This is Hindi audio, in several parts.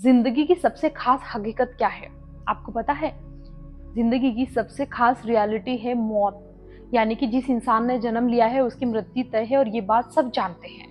जिंदगी की सबसे खास हकीकत क्या है आपको पता है? जिंदगी की सबसे खास रियलिटी है मौत। यानी कि जिस इंसान ने जन्म लिया है उसकी मृत्यु तय है और ये बात सब जानते हैं।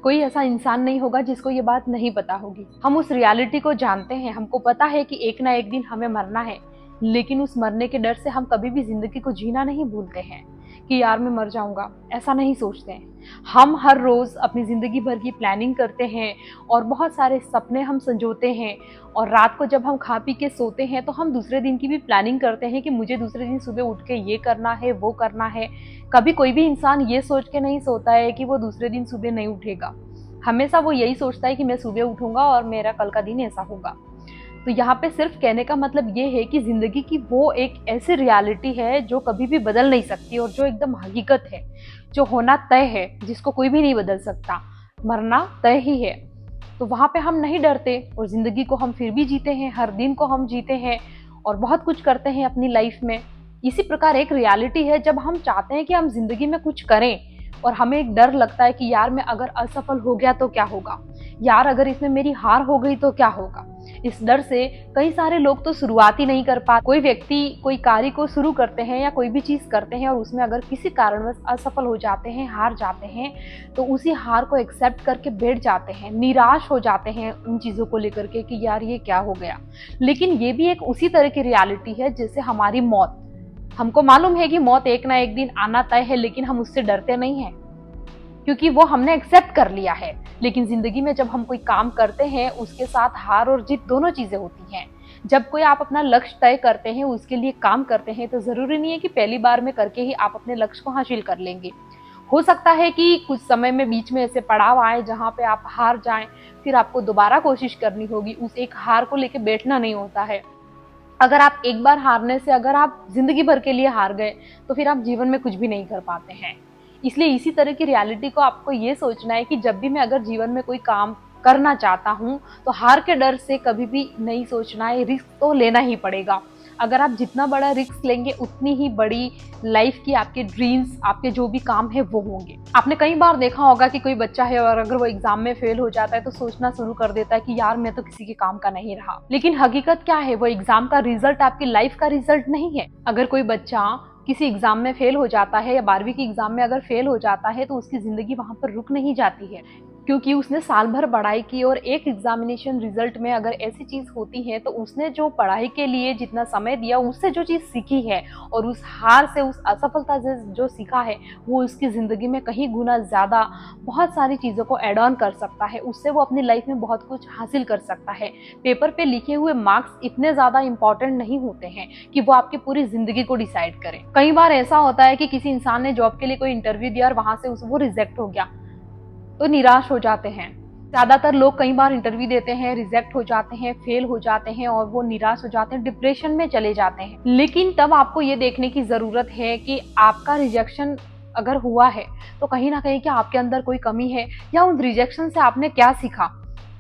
कोई ऐसा इंसान नहीं होगा जिसको ये बात नहीं पता होगी। हम उस रियलिटी को जानते हैं, हमको पता है कि एक ना एक दिन हमें मरना है, लेकिन उस मरने के डर से हम कभी भी जिंदगी को जीना नहीं भूलते हैं कि यार मैं मर जाऊंगा, ऐसा नहीं सोचते हैं। हम हर रोज अपनी जिंदगी भर की प्लानिंग करते हैं और बहुत सारे सपने हम संजोते हैं, और रात को जब हम खा पी के सोते हैं तो हम दूसरे दिन की भी प्लानिंग करते हैं कि मुझे दूसरे दिन सुबह उठ के ये करना है, वो करना है। कभी कोई भी इंसान ये सोच के नहीं सोता है कि वो दूसरे दिन सुबह नहीं उठेगा। हमेशा वो यही सोचता है कि मैं सुबह उठूंगा और मेरा कल का दिन ऐसा होगा। तो यहाँ पे सिर्फ कहने का मतलब ये है कि जिंदगी की वो एक ऐसी रियलिटी है जो कभी भी बदल नहीं सकती और जो एकदम हकीकत है, जो होना तय है, जिसको कोई भी नहीं बदल सकता। मरना तय ही है। तो वहाँ पे हम नहीं डरते और जिंदगी को हम फिर भी जीते हैं, हर दिन को हम जीते हैं और बहुत कुछ करते हैं अपनी लाइफ में। इसी प्रकार एक रियलिटी है जब हम चाहते हैं कि हम जिंदगी में कुछ करें और हमें एक डर लगता है कि यार मैं अगर असफल हो गया तो क्या होगा, यार अगर इसमें मेरी हार हो गई तो क्या होगा। इस डर से कई सारे लोग तो शुरुआत ही नहीं कर पाते। कोई व्यक्ति कोई कार्य को शुरू करते हैं या कोई भी चीज करते हैं और उसमें अगर किसी कारणवश असफल हो जाते हैं, हार जाते हैं, तो उसी हार को एक्सेप्ट करके बैठ जाते हैं, निराश हो जाते हैं उन चीजों को लेकर के कि यार ये क्या हो गया। लेकिन ये भी एक उसी तरह की रियलिटी है जैसे हमारी मौत। हमको मालूम है कि मौत एक ना एक दिन आना तय है, लेकिन हम उससे डरते नहीं हैं क्योंकि वो हमने एक्सेप्ट कर लिया है। लेकिन जिंदगी में जब हम कोई काम करते हैं उसके साथ हार और जीत दोनों चीजें होती हैं। जब कोई आप अपना लक्ष्य तय करते हैं, उसके लिए काम करते हैं, तो जरूरी नहीं है कि पहली बार में करके ही आप अपने लक्ष्य को हासिल कर लेंगे। हो सकता है कि कुछ समय में बीच में ऐसे पड़ाव आए जहाँ पे आप हार जाएं, फिर आपको दोबारा कोशिश करनी होगी। उस एक हार को लेकर बैठना नहीं होता है। अगर आप एक बार हारने से अगर आप जिंदगी भर के लिए हार गए तो फिर आप जीवन में कुछ भी नहीं कर पाते हैं। इसलिए इसी तरह की रियलिटी को आपको ये सोचना है कि जब भी मैं अगर जीवन में कोई काम करना चाहता हूँ तो हार के डर से कभी भी नहीं सोचना है, रिस्क तो लेना ही पड़ेगा। अगर आप जितना बड़ा रिस्क लेंगे उतनी ही बड़ी लाइफ की आपके ड्रीम्स, आपके जो भी काम है वो होंगे। आपने कई बार देखा होगा कि कोई बच्चा है और अगर वो एग्जाम में फेल हो जाता है तो सोचना शुरू कर देता है कि यार मैं तो किसी के काम का नहीं रहा। लेकिन हकीकत क्या है, वो एग्जाम का रिजल्ट आपकी लाइफ का रिजल्ट नहीं है। अगर कोई बच्चा किसी एग्जाम में फेल हो जाता है या 12वीं की एग्जाम में अगर फेल हो जाता है तो उसकी जिंदगी वहां पर रुक नहीं जाती है, क्योंकि उसने साल भर पढ़ाई की और एक एग्जामिनेशन रिजल्ट में अगर ऐसी चीज होती है तो उसने जो पढ़ाई के लिए जितना समय दिया उससे जो चीज सीखी है और उस हार से, उस असफलता से जो सीखा है, वो उसकी जिंदगी में कहीं गुना ज्यादा बहुत सारी चीजों को एड ऑन कर सकता है। उससे वो अपनी लाइफ में बहुत कुछ हासिल कर सकता है। पेपर पे लिखे हुए मार्क्स इतने ज्यादा इंपॉर्टेंट नहीं होते हैं कि वो आपकी पूरी जिंदगी को डिसाइड करें। कई बार ऐसा होता है कि किसी इंसान ने जॉब के लिए कोई इंटरव्यू दिया और वहां से वो रिजेक्ट हो गया तो निराश हो जाते हैं। ज्यादातर लोग कई बार इंटरव्यू देते हैं, रिजेक्ट हो जाते हैं, फेल हो जाते हैं और वो निराश हो जाते हैं, डिप्रेशन में चले जाते हैं। लेकिन तब आपको ये देखने की जरूरत है कि आपका रिजेक्शन अगर हुआ है तो कहीं ना कहीं क्या आपके अंदर कोई कमी है या उन रिजेक्शन से आपने क्या सीखा।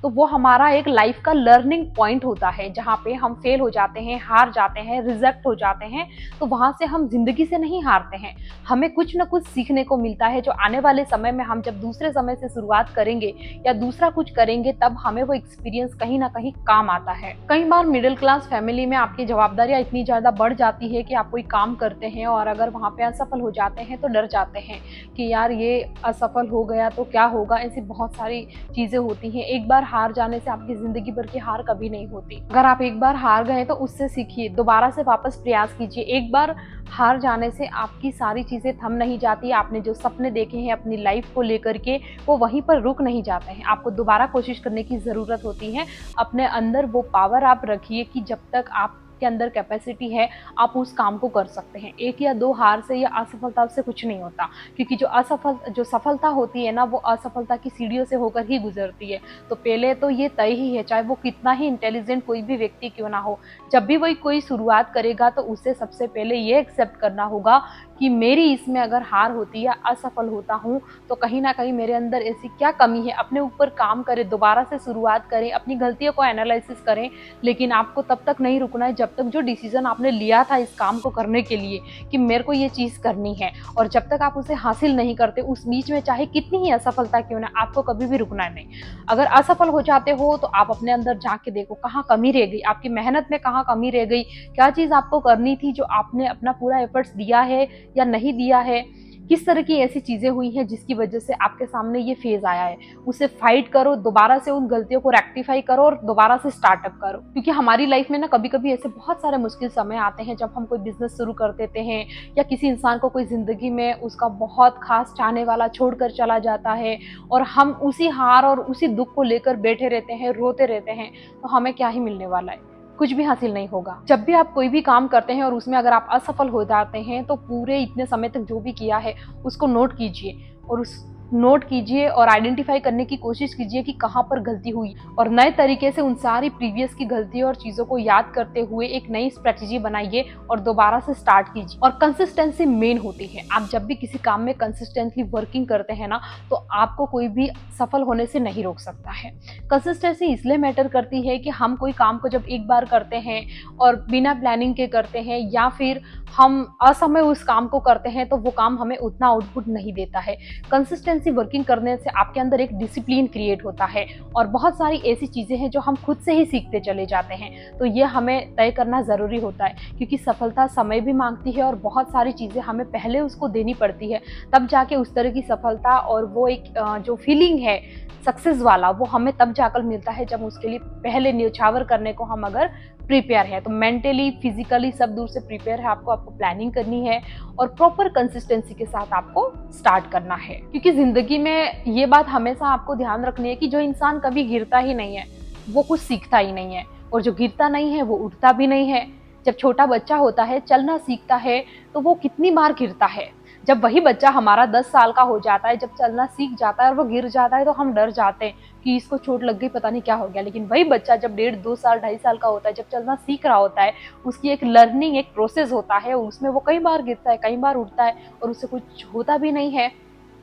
तो वो हमारा एक लाइफ का लर्निंग पॉइंट होता है जहाँ पे हम फेल हो जाते हैं, हार जाते हैं, रिजेक्ट हो जाते हैं। तो वहां से हम जिंदगी से नहीं हारते हैं, हमें कुछ ना कुछ सीखने को मिलता है जो आने वाले समय में हम जब दूसरे समय से शुरुआत करेंगे या दूसरा कुछ करेंगे तब हमें वो एक्सपीरियंस कहीं ना कहीं काम आता है। कई बार मिडिल क्लास फैमिली में आपकी जवाबदारियां इतनी ज्यादा बढ़ जाती है कि आप कोई काम करते हैं और अगर वहां पे असफल हो जाते हैं तो डर जाते हैं कि यार ये असफल हो गया तो क्या होगा। ऐसी बहुत सारी चीजें होती हैं। एक बार हार जाने से आपकी जिंदगी भर की हार कभी नहीं होती। अगर आप एक बार हार गए तो उससे सीखिए, दोबारा से वापस प्रयास कीजिए। एक बार हार जाने से आपकी सारी चीजें थम नहीं जाती। आपने जो सपने देखे हैं अपनी लाइफ को लेकर के वो वहीं पर रुक नहीं जाते हैं। आपको दोबारा कोशिश करने की जरूरत होती है। अपने अंदर वो पावर आप रखिए कि जब तक आप के अंदर कैपेसिटी है आप उस काम को कर सकते हैं। एक या दो हार से या असफलता से कुछ नहीं होता, क्योंकि जो सफलता होती है ना वो असफलता की सीढ़ियों से होकर ही गुजरती है। तो पहले तो ये तय ही है, चाहे वो कितना ही इंटेलिजेंट कोई भी व्यक्ति क्यों ना हो, जब भी वही कोई शुरुआत करेगा तो उसे सबसे पहले ये एक्सेप्ट करना होगा कि मेरी इसमें अगर हार होती है, असफल होता हूँ, तो कहीं न कहीं मेरे अंदर ऐसी क्या कमी है, अपने ऊपर काम करें, दोबारा से शुरुआत करें, अपनी गलतियों को एनालिसिस करें। लेकिन आपको तब तक नहीं रुकना है जब तक जो डिसीज़न आपने लिया था इस काम को करने के लिए कि मेरे को ये चीज़ करनी है, और जब तक आप उसे हासिल नहीं करते, उस बीच में चाहे कितनी ही असफलता क्यों ना, आपको कभी भी रुकना नहीं। अगर असफल हो जाते हो तो आप अपने अंदर झाँक के देखो कहाँ कमी रह गई, आपकी मेहनत में कहाँ कमी रह गई, क्या चीज़ आपको करनी थी जो आपने अपना पूरा एफर्ट्स दिया है या नहीं दिया है, किस तरह की ऐसी चीज़ें हुई हैं जिसकी वजह से आपके सामने ये फेज़ आया है। उसे फाइट करो, दोबारा से उन गलतियों को रेक्टिफाई करो और दोबारा से स्टार्टअप करो। क्योंकि हमारी लाइफ में ना कभी-कभी ऐसे बहुत सारे मुश्किल समय आते हैं जब हम कोई बिज़नेस शुरू कर देते हैं, या किसी इंसान को कोई ज़िंदगी में उसका बहुत ख़ास चाहने वाला छोड़कर चला जाता है, और हम उसी हार और उसी दुःख को लेकर बैठे रहते हैं, रोते रहते हैं, तो हमें क्या ही मिलने वाला है? कुछ भी हासिल नहीं होगा। जब भी आप कोई भी काम करते हैं और उसमें अगर आप असफल हो जाते हैं, तो पूरे इतने समय तक जो भी किया है उसको नोट कीजिए, और उस नोट कीजिए और आइडेंटिफाई करने की कोशिश कीजिए कि कहाँ पर गलती हुई, और नए तरीके से उन सारी प्रीवियस की गलतियों और चीज़ों को याद करते हुए एक नई स्ट्रेटजी बनाइए और दोबारा से स्टार्ट कीजिए। और कंसिस्टेंसी मेन होती है। आप जब भी किसी काम में कंसिस्टेंटली वर्किंग करते हैं ना, तो आपको कोई भी सफल होने से नहीं रोक सकता है। कंसिस्टेंसी इसलिए मैटर करती है कि हम कोई काम को जब एक बार करते हैं और बिना प्लानिंग के करते हैं, या फिर हम असमय उस काम को करते हैं, तो वो काम हमें उतना आउटपुट नहीं देता है। कंसिस्टेंसी वर्किंग करने से आपके अंदर एक डिसिप्लिन क्रिएट होता है, और बहुत सारी ऐसी चीज़ें हैं जो हम खुद से ही सीखते चले जाते हैं। तो ये हमें तय करना ज़रूरी होता है, क्योंकि सफलता समय भी मांगती है और बहुत सारी चीज़ें हमें पहले उसको देनी पड़ती है, तब जाके उस तरह की सफलता और वो एक जो फीलिंग है सक्सेस वाला, वो हमें तब जाकर मिलता है जब उसके लिए पहले न्योछावर करने को हम अगर प्रिपेयर है। तो मेंटली, फिजिकली सब दूर से प्रिपेयर है, आपको प्लानिंग करनी है और प्रॉपर कंसिस्टेंसी के साथ आपको स्टार्ट करना है। क्योंकि जिंदगी में ये बात हमेशा आपको ध्यान रखनी है कि जो इंसान कभी गिरता ही नहीं है वो कुछ सीखता ही नहीं है, और जो गिरता नहीं है वो उठता भी नहीं है। जब छोटा बच्चा होता है, चलना सीखता है, तो वो कितनी बार गिरता है। जब वही बच्चा हमारा 10 साल का हो जाता है, जब चलना सीख जाता है और वो गिर जाता है, तो हम डर जाते हैं कि इसको चोट लग गई, पता नहीं क्या हो गया। लेकिन वही बच्चा जब 1.5 2 साल 2.5 साल का होता है, जब चलना सीख रहा होता है, उसकी एक लर्निंग, एक प्रोसेस होता है, उसमें वो कई बार गिरता है, कई बार उठता है, और उससे कुछ होता भी नहीं है।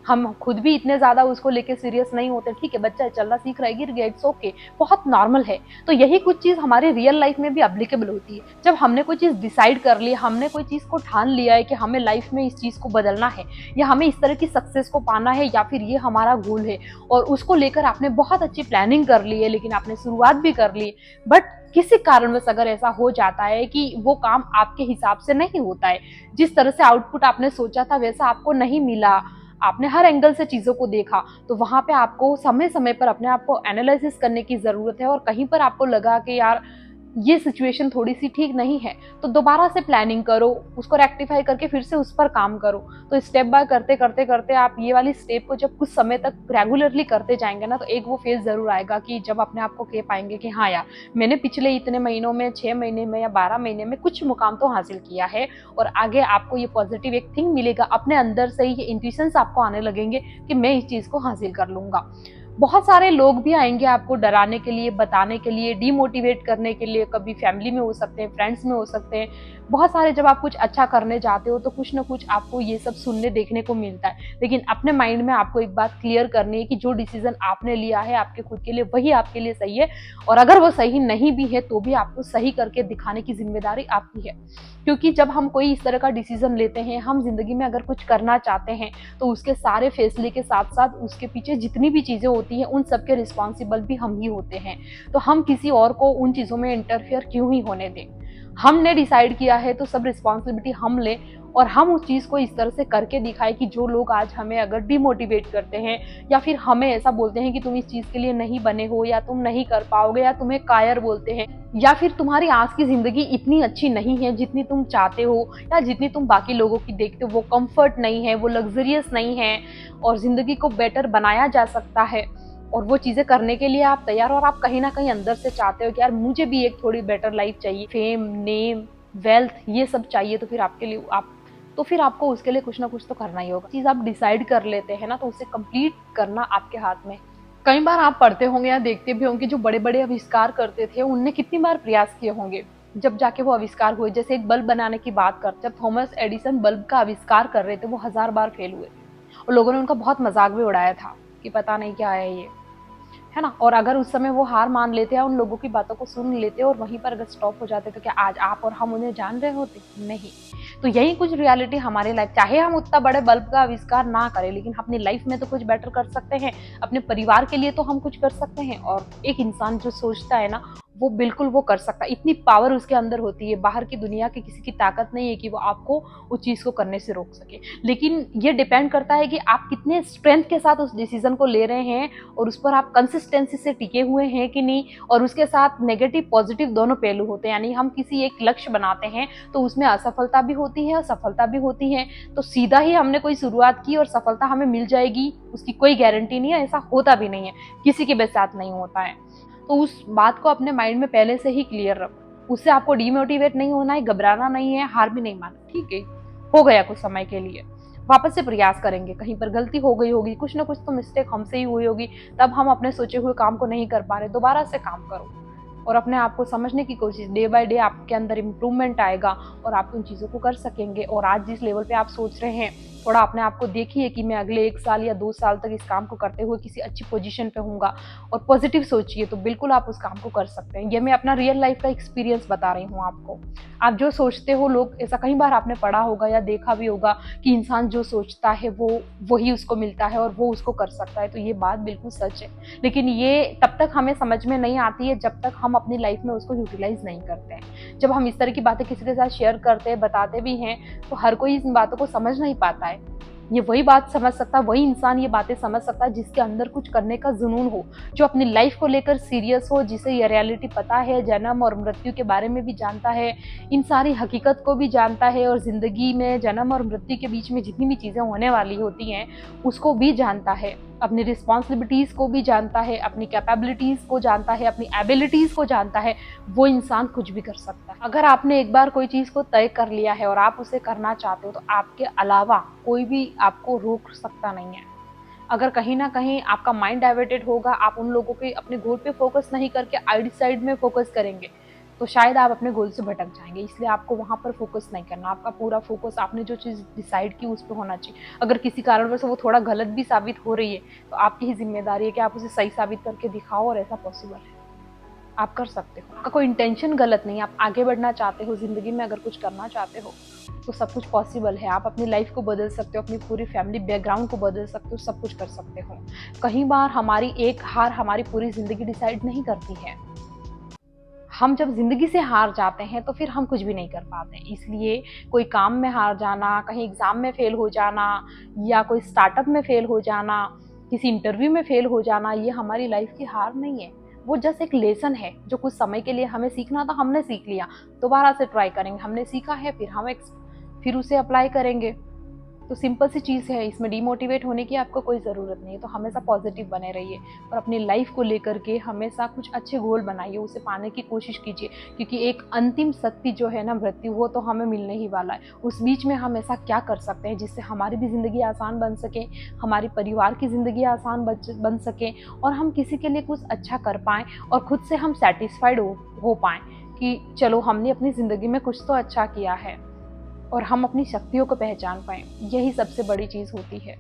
हम खुद भी इतने ज़्यादा उसको लेके सीरियस नहीं होते। ठीक है, बच्चा चलना सीख रहा है, गिर गया, इट्स ओके, बहुत नॉर्मल है। तो यही कुछ चीज़ हमारे रियल लाइफ में भी एप्लीकेबल होती है। जब हमने कोई चीज़ डिसाइड कर ली, हमने कोई चीज़ को ठान लिया है कि हमें लाइफ में इस चीज़ को बदलना है, या हमें इस तरह की सक्सेस को पाना है, या फिर ये हमारा गोल है, और उसको लेकर आपने बहुत अच्छी प्लानिंग कर ली है, लेकिन आपने शुरुआत भी कर ली, बट किसी कारणवश अगर ऐसा हो जाता है कि वो काम आपके हिसाब से नहीं होता है, जिस तरह से आउटपुट आपने सोचा था वैसा आपको नहीं मिला, आपने हर एंगल से चीज़ों को देखा, तो वहाँ पे आपको समय समय पर अपने आप को एनालिसिस करने की ज़रूरत है। और कहीं पर आपको लगा कि यार ये सिचुएशन थोड़ी सी ठीक नहीं है, तो दोबारा से प्लानिंग करो, उसको रेक्टिफाई करके फिर से उस पर काम करो। तो स्टेप बाय करते करते करते आप ये वाली स्टेप को जब कुछ समय तक रेगुलरली करते जाएंगे ना, तो एक वो फेज ज़रूर आएगा कि जब अपने आप को कह पाएंगे कि हाँ यार, मैंने पिछले इतने महीनों में, 6 महीने में या 12 महीने में कुछ मुकाम तो हासिल किया है। और आगे आपको ये पॉजिटिव एक थिंग मिलेगा, अपने अंदर से ही ये इंट्यूशंस आपको आने लगेंगे कि मैं इस चीज़ को हासिल कर लूंगा। बहुत सारे लोग भी आएंगे आपको डराने के लिए, बताने के लिए, डीमोटिवेट करने के लिए, कभी फैमिली में हो सकते हैं, फ्रेंड्स में हो सकते हैं। बहुत सारे, जब आप कुछ अच्छा करने जाते हो तो कुछ ना कुछ आपको ये सब सुनने देखने को मिलता है। लेकिन अपने माइंड में आपको एक बात क्लियर करनी है कि जो डिसीजन आपने लिया है आपके खुद के लिए, वही आपके लिए सही है। और अगर वो सही नहीं भी है तो भी आपको सही करके दिखाने की जिम्मेदारी आपकी है। क्योंकि जब हम कोई इस तरह का डिसीजन लेते हैं, हम जिंदगी में अगर कुछ करना चाहते हैं, तो उसके सारे फैसले के साथ साथ उसके पीछे जितनी भी चीजें होती हैं, उन सब के रिस्पॉन्सिबल भी हम ही होते हैं। तो हम किसी और को उन चीजों में इंटरफेयर क्यों ही होने दें। हमने डिसाइड किया है तो सब रिस्पॉन्सिबिलिटी हम लें, और हम उस चीज़ को इस तरह से करके दिखाएं कि जो लोग आज हमें अगर डिमोटिवेट करते हैं, या फिर हमें ऐसा बोलते हैं कि तुम इस चीज़ के लिए नहीं बने हो, या तुम नहीं कर पाओगे, या तुम्हें कायर बोलते हैं, या फिर तुम्हारी आज की ज़िंदगी इतनी अच्छी नहीं है जितनी तुम चाहते हो, या जितनी तुम बाकी लोगों की देखते हो, वो कंफर्ट नहीं है, वो लग्जरियस नहीं है, और ज़िंदगी को बेटर बनाया जा सकता है, और वो चीज़ें करने के लिए आप तैयार हो, और आप कहीं ना कहीं अंदर से चाहते हो कि यार मुझे भी एक थोड़ी बेटर लाइफ चाहिए, फेम, नेम, वेल्थ, ये सब चाहिए, तो फिर आपके लिए तो फिर आपको उसके लिए कुछ ना कुछ तो करना ही होगा। चीज़ आप डिसाइड कर लेते हैं ना, तो उसे कंप्लीट करना आपके हाथ में। कई बार आप पढ़ते होंगे या देखते भी होंगे, जो बड़े बड़े आविष्कार करते थे उनने कितनी बार प्रयास किए होंगे, जब जाके वो आविष्कार हुए। जैसे एक बल्ब बनाने की बात कर, जब थॉमस एडिसन बल्ब का आविष्कार कर रहे थे, वो 1000 बार फेल हुए और लोगों ने उनका बहुत मजाक भी उड़ाया था कि पता नहीं क्या है ये, है ना। और अगर उस समय वो हार मान लेते या उन लोगों की बातों को सुन लेते और वहीं पर अगर स्टॉप हो जाते, तो क्या आज आप और हम उन्हें जान रहे होते? नहीं। तो यही कुछ रियलिटी हमारी लाइफ, चाहे हम उतना बड़े बल्ब का आविष्कार ना करें, लेकिन अपनी लाइफ में तो कुछ बेटर कर सकते हैं। अपने परिवार के लिए तो हम कुछ कर सकते हैं। और एक इंसान जो सोचता है ना, वो बिल्कुल वो कर सकता है। इतनी पावर उसके अंदर होती है, बाहर की दुनिया की किसी की ताकत नहीं है कि वो आपको उस चीज को करने से रोक सके। लेकिन ये डिपेंड करता है कि आप कितने स्ट्रेंथ के साथ उस डिसीजन को ले रहे हैं और उस पर आप कंसिस्टेंसी से टिके हुए हैं कि नहीं। और उसके साथ नेगेटिव पॉजिटिव दोनों पहलू होते हैं। यानी हम किसी एक लक्ष्य बनाते हैं तो उसमें असफलता भी होती है और सफलता भी होती है। तो सीधा ही हमने कोई शुरुआत की और सफलता हमें मिल जाएगी, उसकी कोई गारंटी नहीं है। ऐसा होता भी नहीं है, किसी के भी साथ नहीं होता है। तो उस बात को अपने माइंड में पहले से ही क्लियर रखो। उससे आपको डिमोटिवेट नहीं होना है, घबराना नहीं है, हार भी नहीं मानना। ठीक है, हो गया कुछ समय के लिए, वापस से प्रयास करेंगे। कहीं पर गलती हो गई होगी, कुछ ना कुछ तो मिस्टेक हमसे ही हुई होगी, तब हम अपने सोचे हुए काम को नहीं कर पा रहे। दोबारा से काम करो और अपने आप को समझने की कोशिश। डे बाय डे आपके अंदर इम्प्रूवमेंट आएगा और आप उन चीज़ों को कर सकेंगे। और आज जिस लेवल पे आप सोच रहे हैं, थोड़ा अपने आप को देखिए कि मैं अगले 1 साल या 2 साल तक इस काम को करते हुए किसी अच्छी पोजीशन पे हूँगा। और पॉजिटिव सोचिए तो बिल्कुल आप उस काम को कर सकते हैं। ये मैं अपना रियल लाइफ का एक्सपीरियंस बता रही हूँ आपको। आप जो सोचते हो, लोग ऐसा कई बार आपने पढ़ा होगा या देखा भी होगा कि इंसान जो सोचता है वो वही उसको मिलता है और वो उसको कर सकता है। तो ये बात बिल्कुल सच है। लेकिन ये तब तक हमें समझ में नहीं आती है जब तक हम अपनी लाइफ में उसको यूटिलाइज नहीं करते हैं। जब हम इस तरह की बातें किसी के साथ शेयर करते हैं, बताते भी हैं, तो हर कोई इन बातों को समझ नहीं पाता है। ये वही बात समझ सकता है, वही इंसान ये बातें समझ सकता है जिसके अंदर कुछ करने का जुनून हो, जो अपनी लाइफ को लेकर सीरियस हो, जिसे ये रियलिटी पता है, जन्म और मृत्यु के बारे में भी जानता है, इन सारी हकीकत को भी जानता है और जिंदगी में जन्म और मृत्यु के बीच में जितनी भी चीजें होने वाली होती हैं उसको भी जानता है, अपनी रिस्पॉन्सिबिलिटीज को भी जानता है, अपनी कैपेबिलिटीज को जानता है, अपनी एबिलिटीज को जानता है। वो इंसान कुछ भी कर सकता है। अगर आपने एक बार कोई चीज को तय कर लिया है और आप उसे करना चाहते हो, तो आपके अलावा कोई भी आपको रोक सकता नहीं है। अगर कहीं ना कहीं आपका माइंड डाइवर्टेड होगा, आप उन लोगों के अपने गोल पे फोकस नहीं करके आउटसाइड में फोकस करेंगे, तो शायद आप अपने गोल से भटक जाएंगे। इसलिए आपको वहां पर फोकस नहीं करना। आपका पूरा फोकस आपने जो चीज डिसाइड की उस पर होना चाहिए। अगर किसी कारणवश वो थोड़ा गलत भी साबित हो रही है, तो आपकी ही जिम्मेदारी है कि आप उसे सही साबित करके दिखाओ। और ऐसा पॉसिबल है, आप कर सकते हो। आपका कोई इंटेंशन गलत नहीं है, आप आगे बढ़ना चाहते हो जिंदगी में, अगर कुछ करना चाहते हो तो सब कुछ पॉसिबल है। आप अपनी लाइफ को बदल सकते हो, अपनी पूरी फैमिली बैकग्राउंड को बदल सकते हो, सब कुछ कर सकते हो। कई बार हमारी एक हार हमारी पूरी जिंदगी डिसाइड नहीं करती है। हम जब जिंदगी से हार जाते हैं तो फिर हम कुछ भी नहीं कर पाते। इसलिए कोई काम में हार जाना, कहीं एग्जाम में फेल हो जाना, या कोई स्टार्टअप में फेल हो जाना, किसी इंटरव्यू में फेल हो जाना, ये हमारी लाइफ की हार नहीं है। वो जस्ट एक लेसन है जो कुछ समय के लिए हमें सीखना था, हमने सीख लिया, दोबारा से ट्राई करेंगे। हमने सीखा है, फिर हम फिर उसे अप्लाई करेंगे। तो सिंपल सी चीज़ है, इसमें डिमोटिवेट होने की आपको कोई ज़रूरत नहीं है। तो हमेशा पॉजिटिव बने रहिए और अपनी लाइफ को लेकर के हमेशा कुछ अच्छे गोल बनाइए, उसे पाने की कोशिश कीजिए। क्योंकि एक अंतिम सत्य जो है ना, मृत्यु, वो तो हमें मिलने ही वाला है। उस बीच में हम ऐसा क्या कर सकते हैं जिससे हमारी भी ज़िंदगी आसान बन सके, हमारे परिवार की ज़िंदगी आसान बन सके, और हम किसी के लिए कुछ अच्छा कर पाएँ और खुद से हम सेटिस्फाइड हो पाएँ कि चलो हमने अपनी ज़िंदगी में कुछ तो अच्छा किया है, और हम अपनी शक्तियों को पहचान पाएँ। यही सबसे बड़ी चीज़ होती है।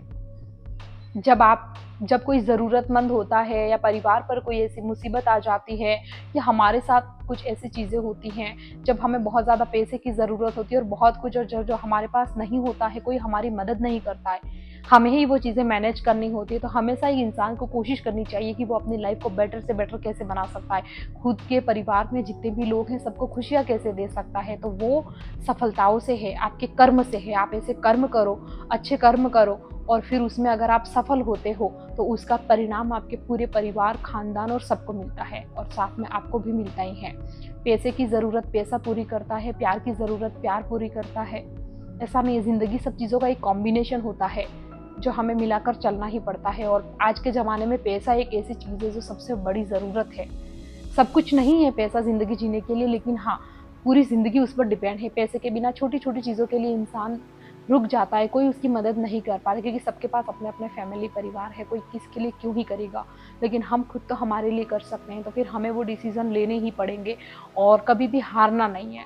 जब कोई ज़रूरतमंद होता है या परिवार पर कोई ऐसी मुसीबत आ जाती है, या हमारे साथ कुछ ऐसी चीज़ें होती हैं जब हमें बहुत ज़्यादा पैसे की ज़रूरत होती है और बहुत कुछ जो हमारे पास नहीं होता है, कोई हमारी मदद नहीं करता है, हमें ही वो चीज़ें मैनेज करनी होती है, तो हमेशा ही इंसान को कोशिश करनी चाहिए कि वो अपनी लाइफ को बेटर से बेटर कैसे बना सकता है, खुद के परिवार में जितने भी लोग हैं सबको खुशियाँ कैसे दे सकता है। तो वो सफलताओं से है, आपके कर्म से है। आप ऐसे कर्म करो, अच्छे कर्म करो, और फिर उसमें अगर आप सफल होते हो तो उसका परिणाम आपके पूरे परिवार, खानदान और सबको मिलता है, और साथ में आपको भी मिलता ही है। पैसे की ज़रूरत पैसा पूरी करता है, प्यार की ज़रूरत प्यार पूरी करता है। ऐसा नहीं है, ज़िंदगी सब चीज़ों का एक कॉम्बिनेशन होता है जो हमें मिलाकर चलना ही पड़ता है। और आज के ज़माने में पैसा एक ऐसी चीज़ है जो सबसे बड़ी ज़रूरत है। सब कुछ नहीं है पैसा ज़िंदगी जीने के लिए, लेकिन हाँ, पूरी ज़िंदगी उस पर डिपेंड है। पैसे के बिना छोटी छोटी चीज़ों के लिए इंसान रुक जाता है, कोई उसकी मदद नहीं कर पा रहा, क्योंकि सबके पास अपने अपने फैमिली परिवार है, कोई किसके लिए क्यों ही करेगा। लेकिन हम खुद तो हमारे लिए कर सकते हैं, तो फिर हमें वो डिसीज़न लेने ही पड़ेंगे और कभी भी हारना नहीं है।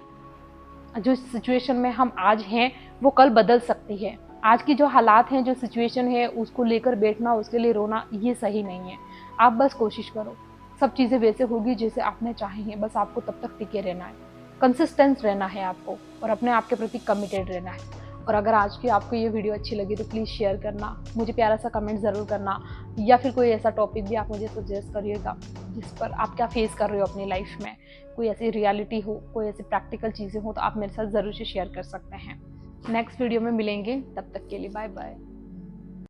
जो सिचुएशन में हम आज हैं वो कल बदल सकती है। आज की जो हालात हैं, जो सिचुएशन है, उसको लेकर बैठना, उसके लिए रोना, ये सही नहीं है। आप बस कोशिश करो, सब चीज़ें वैसे होगी जैसे आपने चाही हैं, बस आपको तब तक टिके रहना है, कंसिस्टेंस रहना है आपको, और अपने आप के प्रति कमिटेड रहना है। और अगर आज की आपको ये वीडियो अच्छी लगी तो प्लीज़ शेयर करना, मुझे प्यारा सा कमेंट ज़रूर करना, या फिर कोई ऐसा टॉपिक भी आप मुझे सजेस्ट करिएगा जिस पर आप क्या फेस कर रहे हो अपनी लाइफ में, कोई ऐसी रियलिटी हो, कोई ऐसी प्रैक्टिकल चीज़ें हो, तो आप मेरे साथ ज़रूर से शेयर कर सकते हैं। नेक्स्ट वीडियो में मिलेंगे, तब तक के लिए बाय बाय।